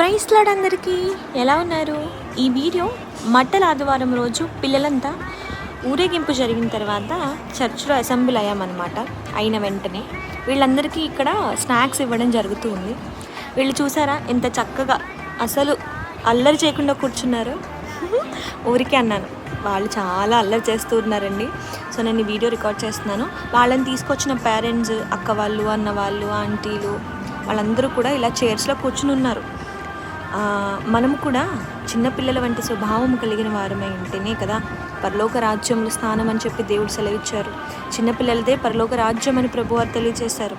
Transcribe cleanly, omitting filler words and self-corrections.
Praise lord అందరికీ ఎలా ఉన్నారు? ఈ వీడియో మట్టల ఆదివారం రోజు పిల్లలంతా ఊరేగింపు జరిగిన తర్వాత చర్చ్లో అసెంబ్లీ అయ్యామన్నమాట. అయిన వెంటనే వీళ్ళందరికీ ఇక్కడ స్నాక్స్ ఇవ్వడం జరుగుతుంది. వీళ్ళు చూసారా ఎంత చక్కగా అసలు అల్లరి చేయకుండా కూర్చున్నారు. ఊరికే అన్నాను, వాళ్ళు చాలా అల్లరి చేస్తూ ఉన్నారండి. సో నేను ఈ వీడియో రికార్డ్ చేస్తున్నాను. వాళ్ళని తీసుకొచ్చిన పేరెంట్స్, అక్క వాళ్ళు, అన్న వాళ్ళు, ఆంటీలు వాళ్ళందరూ కూడా ఇలా చైర్స్లో కూర్చుని ఉన్నారు. మనము కూడా చిన్నపిల్లల వంటి స్వభావం కలిగిన వారమై ఉంటేనే కదా పరలోక రాజ్యంలో స్థానం అని చెప్పి దేవుడు సెలవిచ్చారు. చిన్నపిల్లలదే పరలోక రాజ్యం అని ప్రభువారు తెలియజేశారు.